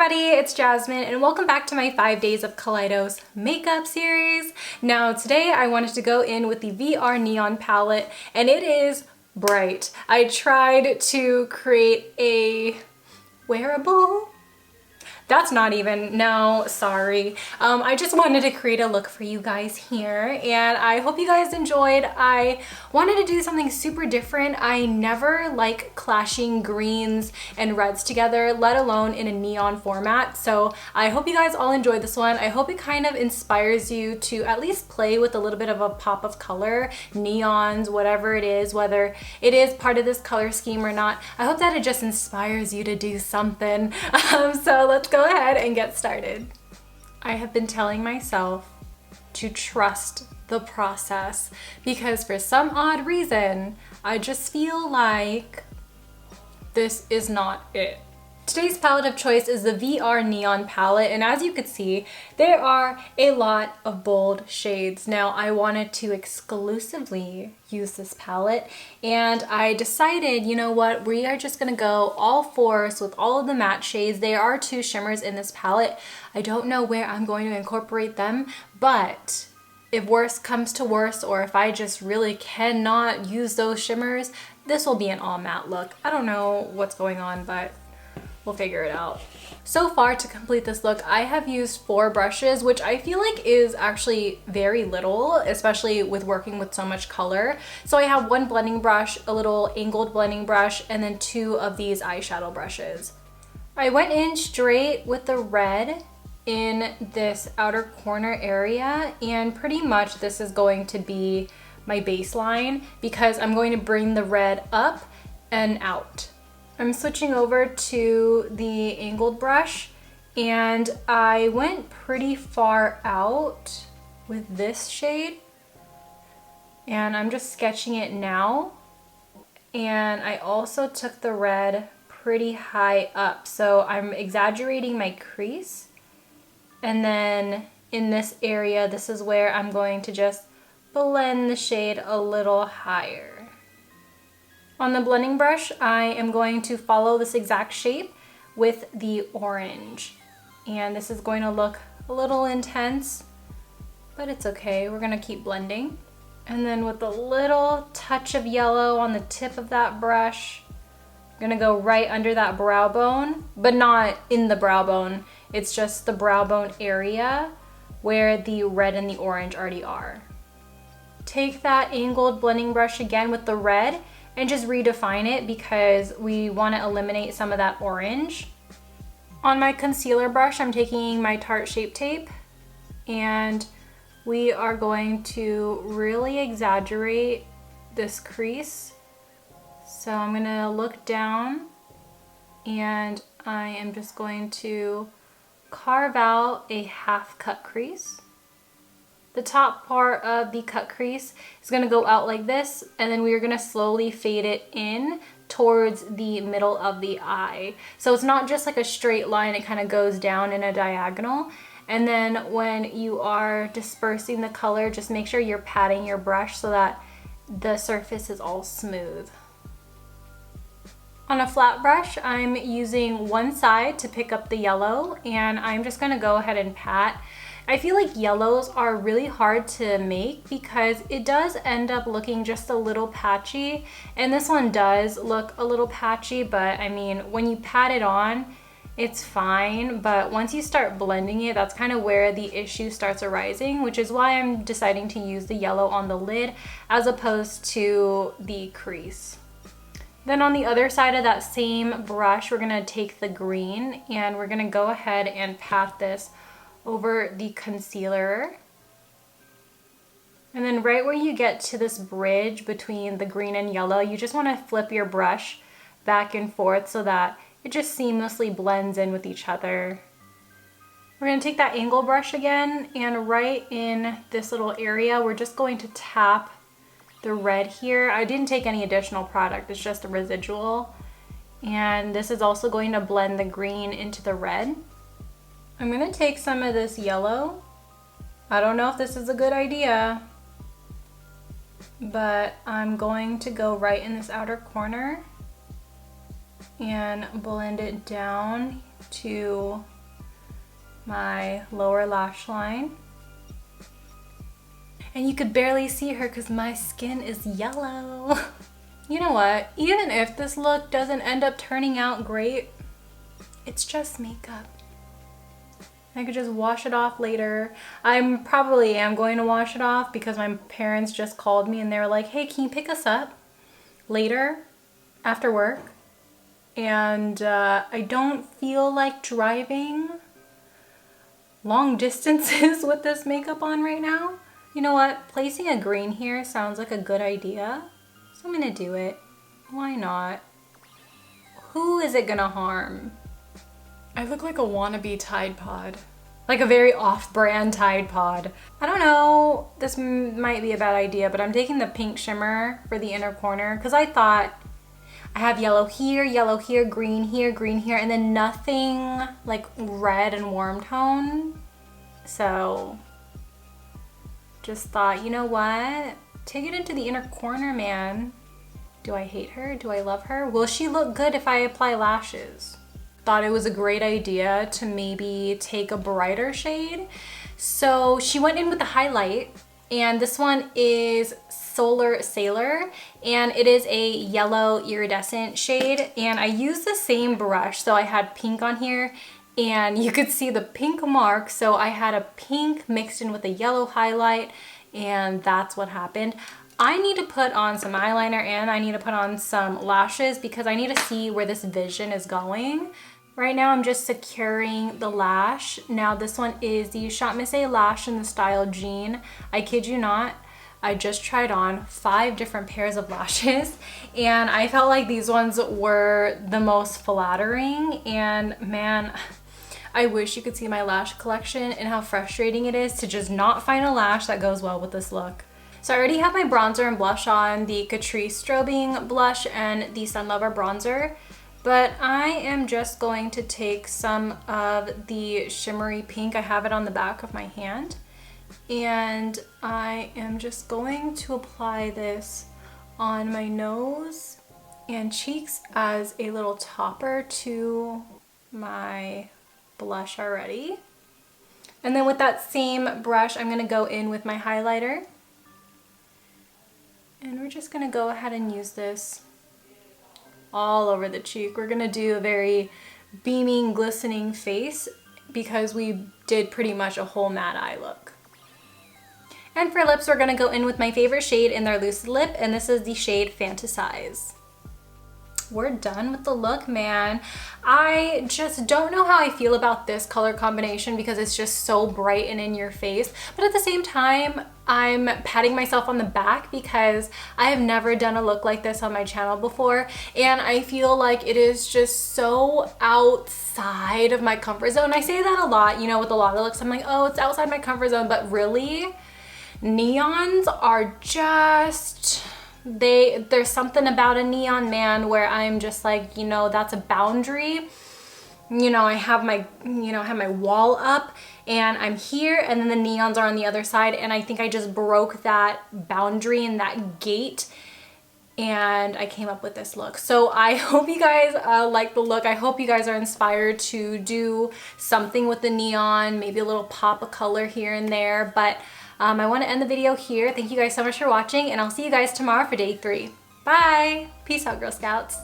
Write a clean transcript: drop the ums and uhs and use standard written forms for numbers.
everybody, it's Jasmine and welcome back to my 5 days of Kaleidos makeup series. Now today I wanted to go in with the VR Neon palette and it is bright. I tried to create a wearable. That's not even, no, sorry. I just wanted to create a look for you guys here and I hope you guys enjoyed. I wanted to do something super different. I never like clashing greens and reds together, let alone in a neon format. So I hope you guys all enjoyed this one. I hope it kind of inspires you to at least play with a little bit of a pop of color, neons, whatever it is, whether it is part of this color scheme or not. I hope that it just inspires you to do something. So let's go ahead and get started. I have been telling myself to trust the process because for some odd reason, I just feel like this is not it. Today's palette of choice is the VR Neon palette, and as you can see, there are a lot of bold shades. Now, I wanted to exclusively use this palette, and I decided, you know what, we are just gonna go all fours with all of the matte shades. There are 2 shimmers in this palette. I don't know where I'm going to incorporate them, but if worse comes to worse, or if I just really cannot use those shimmers, this will be an all matte look. I don't know what's going on, but we'll figure it out. So far, to complete this look, I have used 4 brushes, which I feel like is actually very little, especially with working with so much color. So I have 1 blending brush, a little angled blending brush, and then 2 of these eyeshadow brushes. I went in straight with the red in this outer corner area, and pretty much this is going to be my baseline because I'm going to bring the red up and out. I'm switching over to the angled brush and I went pretty far out with this shade and I'm just sketching it now. And I also took the red pretty high up, so I'm exaggerating my crease. And then in this area, this is where I'm going to just blend the shade a little higher. On the blending brush, I am going to follow this exact shape with the orange. And this is going to look a little intense, but it's okay. We're gonna keep blending. And then with a little touch of yellow on the tip of that brush, I'm gonna go right under that brow bone, but not in the brow bone. It's just the brow bone area where the red and the orange already are. Take that angled blending brush again with the red and just redefine it because we want to eliminate some of that orange. On my concealer brush, I'm taking my Tarte Shape Tape and we are going to really exaggerate this crease. So I'm gonna look down and I am just going to carve out a half cut crease. The top part of the cut crease is gonna go out like this, and then we are gonna slowly fade it in towards the middle of the eye. So it's not just like a straight line, it kind of goes down in a diagonal. And then when you are dispersing the color, just make sure you're patting your brush so that the surface is all smooth. On a flat brush, I'm using one side to pick up the yellow, and I'm just gonna go ahead and pat. I feel like yellows are really hard to make because it does end up looking just a little patchy, and this one does look a little patchy, but I mean, when you pat it on, it's fine, but once you start blending it, that's kind of where the issue starts arising, which is why I'm deciding to use the yellow on the lid as opposed to the crease. Then on the other side of that same brush, we're gonna take the green and we're gonna go ahead and pat this over the concealer. And then right where you get to this bridge between the green and yellow, you just want to flip your brush back and forth so that it just seamlessly blends in with each other. We're going to take that angle brush again, and right in this little area, we're just going to tap the red here. I didn't take any additional product, it's just a residual. And this is also going to blend the green into the red. I'm gonna take some of this yellow. I don't know if this is a good idea, but I'm going to go right in this outer corner and blend it down to my lower lash line. And you could barely see her because my skin is yellow. You know what? Even if this look doesn't end up turning out great, it's just makeup. I could just wash it off later. I probably am going to wash it off because my parents just called me and they were like, hey, can you pick us up later after work? And I don't feel like driving long distances with this makeup on right now. You know what? Placing a green here sounds like a good idea. So I'm gonna do it. Why not? Who is it gonna harm? I look like a wannabe Tide Pod. Like a very off-brand Tide Pod. I don't know, this might be a bad idea, but I'm taking the pink shimmer for the inner corner because I thought I have yellow here, green here, and then nothing like red and warm tone. So just thought, you know what? Take it into the inner corner, man. Do I hate her? Do I love her? Will she look good if I apply lashes? Thought it was a great idea to maybe take a brighter shade. So she went in with the highlight, and this one is Solar Sailor, and it is a yellow iridescent shade, and I used the same brush. So I had pink on here, and you could see the pink mark. So I had a pink mixed in with a yellow highlight, and that's what happened. I need to put on some eyeliner and I need to put on some lashes because I need to see where this vision is going. Right now I'm just securing the lash. Now this one is the ShopMissA lash in the style Jean. I kid you not, I just tried on 5 different pairs of lashes and I felt like these ones were the most flattering, and man, I wish you could see my lash collection and how frustrating it is to just not find a lash that goes well with this look. So I already have my bronzer and blush on, the Catrice Strobing blush and the Sun Lover bronzer, but I am just going to take some of the shimmery pink. I have it on the back of my hand, and I am just going to apply this on my nose and cheeks as a little topper to my blush already. And then with that same brush, I'm gonna go in with my highlighter. And we're just gonna go ahead and use this all over the cheek. We're gonna do a very beaming, glistening face because we did pretty much a whole matte eye look. And for lips, we're gonna go in with my favorite shade in their Lucid lip, and this is the shade Fantasize. We're done with the look, man. I just don't know how I feel about this color combination because it's just so bright and in your face. But at the same time, I'm patting myself on the back because I have never done a look like this on my channel before. And I feel like it is just so outside of my comfort zone. I say that a lot, you know, with a lot of looks. I'm like, oh, it's outside my comfort zone. But really, neons are just... there's something about a neon, man, where I'm just like, you know, that's a boundary. You know, I have my, wall up and I'm here, and then the neons are on the other side, and I think I just broke that boundary and that gate, and I came up with this look. So I hope you guys like the look. I hope you guys are inspired to do something with the neon, maybe a little pop of color here and there, but I want to end the video here. Thank you guys so much for watching, and I'll see you guys tomorrow for day 3. Bye! Peace out, Girl Scouts.